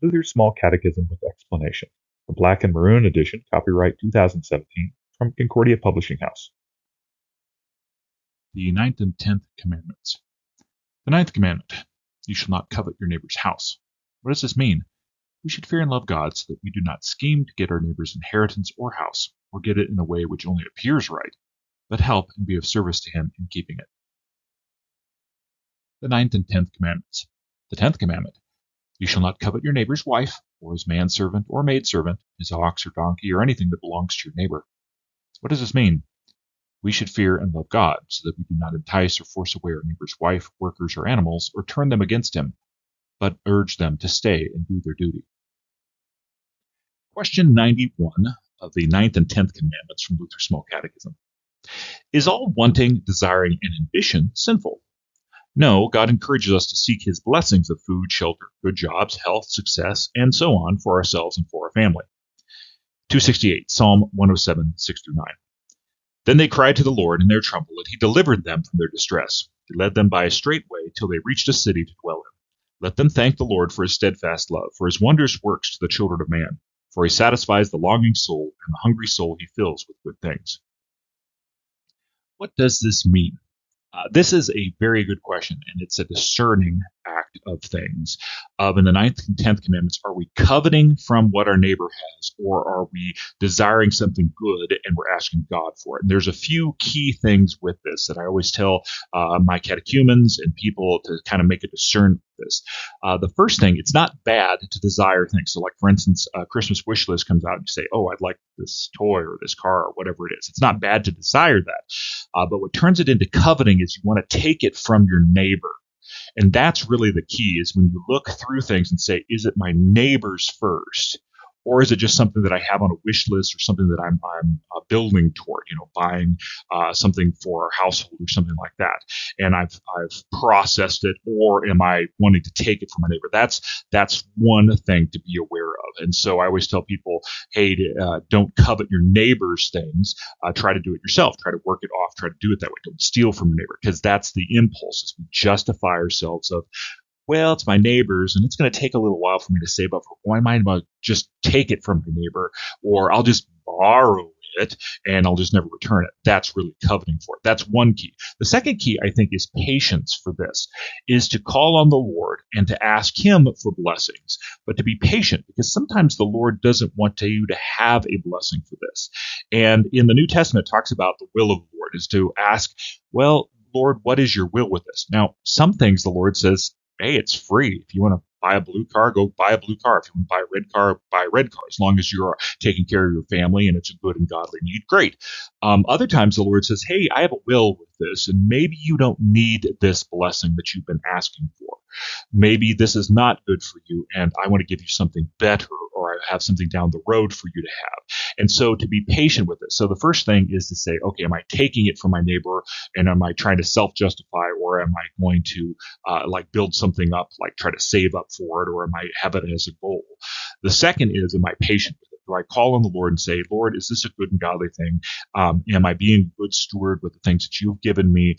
Luther's Small Catechism with Explanation, the Black and Maroon edition, copyright 2017, from Concordia Publishing House. The ninth and 10th commandments. The ninth commandment, you shall not covet your neighbor's house. What does this mean? We should fear and love God so that we do not scheme to get our neighbor's inheritance or house, or get it in a way which only appears right, but help and be of service to him in keeping it. The ninth and 10th commandments. The 10th commandment, you shall not covet your neighbor's wife, or his manservant or maidservant, his ox or donkey, or anything that belongs to your neighbor. What does this mean? We should fear and love God so that we do not entice or force away our neighbor's wife, workers, or animals, or turn them against him, but urge them to stay and do their duty. Question 91 of the ninth and 10th commandments from Luther's Small Catechism. Is all wanting, desiring, and ambition sinful? No, God encourages us to seek his blessings of food, shelter, good jobs, health, success, and so on for ourselves and for our family. 268, Psalm 107, 6-9. Then they cried to the Lord in their trouble, and he delivered them from their distress. He led them by a straight way till they reached a city to dwell in. Let them thank the Lord for his steadfast love, for his wondrous works to the children of man. For he satisfies the longing soul, and the hungry soul he fills with good things. What does this mean? This is a very good question, and it's a discerning act of things. In the ninth and 10th commandments, are we coveting from what our neighbor has, or are we desiring something good and we're asking God for it? And there's a few key things with this that I always tell my catechumens and people to kind of make a discern with this. The first thing, it's not bad to desire things. So like, for instance, a Christmas wish list comes out and you say, oh, I'd like this toy or this car or whatever it is. It's not bad to desire that. But what turns it into coveting is you want to take it from your neighbor. And that's really the key, is when you look through things and say, is it my neighbor's first? Or is it just something that I have on a wish list or something that I'm building toward, buying something for our household or something like that. And I've processed it, or am I wanting to take it from my neighbor? That's one thing to be aware of. And so I always tell people, hey, don't covet your neighbor's things. Try to do it yourself. Try to work it off. Try to do it that way. Don't steal from your neighbor, because that's the impulse, is we justify ourselves of, well, it's my neighbor's, and it's going to take a little while for me to save up for it. Why might I just take it from my neighbor, or I'll just borrow it and I'll just never return it. That's really coveting for it. That's one key. The second key, I think, is patience for this, is to call on the Lord and to ask him for blessings, but to be patient, because sometimes the Lord doesn't want you to have a blessing for this. And in the New Testament, it talks about the will of the Lord is to ask, well, Lord, what is your will with this? Now, some things the Lord says, hey, it's free. If you want to buy a blue car, go buy a blue car. If you want to buy a red car, buy a red car. As long as you're taking care of your family and it's a good and godly need, great. Other times the Lord says, hey, I have a will with this, and maybe you don't need this blessing that you've been asking for. Maybe this is not good for you, and I want to give you something better, or I have something down the road for you to have. And so to be patient with it. So the first thing is to say, okay, am I taking it from my neighbor, and am I trying to self-justify, or am I going to build something up, like try to save up for it, or am I have it as a goal? The second is, am I patient with it? Do I call on the Lord and say, Lord, is this a good and godly thing? Am I being a good steward with the things that you've given me?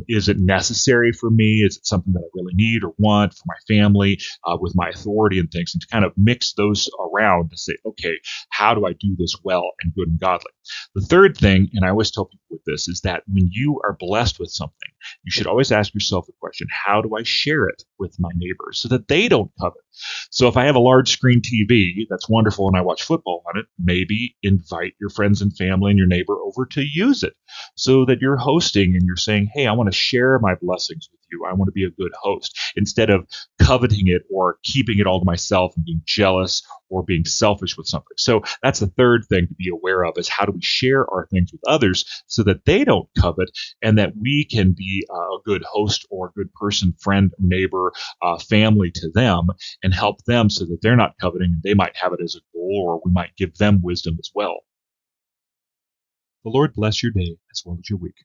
Is it necessary for me? Is it something that I really need or want for my family, with my authority and things? And to kind of mix those around to say, okay, how do I do this well and good and godly? The third thing, and I always tell people with this, is that when you are blessed with something, you should always ask yourself the question, how do I share it with my neighbors so that they don't covet? So if I have a large screen TV, that's wonderful, and I watch football on it, maybe invite your friends and family and your neighbor over to use it, so that you're hosting and you're saying, hey, I want to share my blessings with you. I want to be a good host, instead of coveting it or keeping it all to myself and being jealous or being selfish with something. So that's the third thing to be aware of, is how do we share our things with others so that they don't covet, and that we can be a good host or a good person, friend, neighbor, family to them, and help them so that they're not coveting, and they might have it as a goal, or we might give them wisdom as well. The Lord bless your day as well as your week.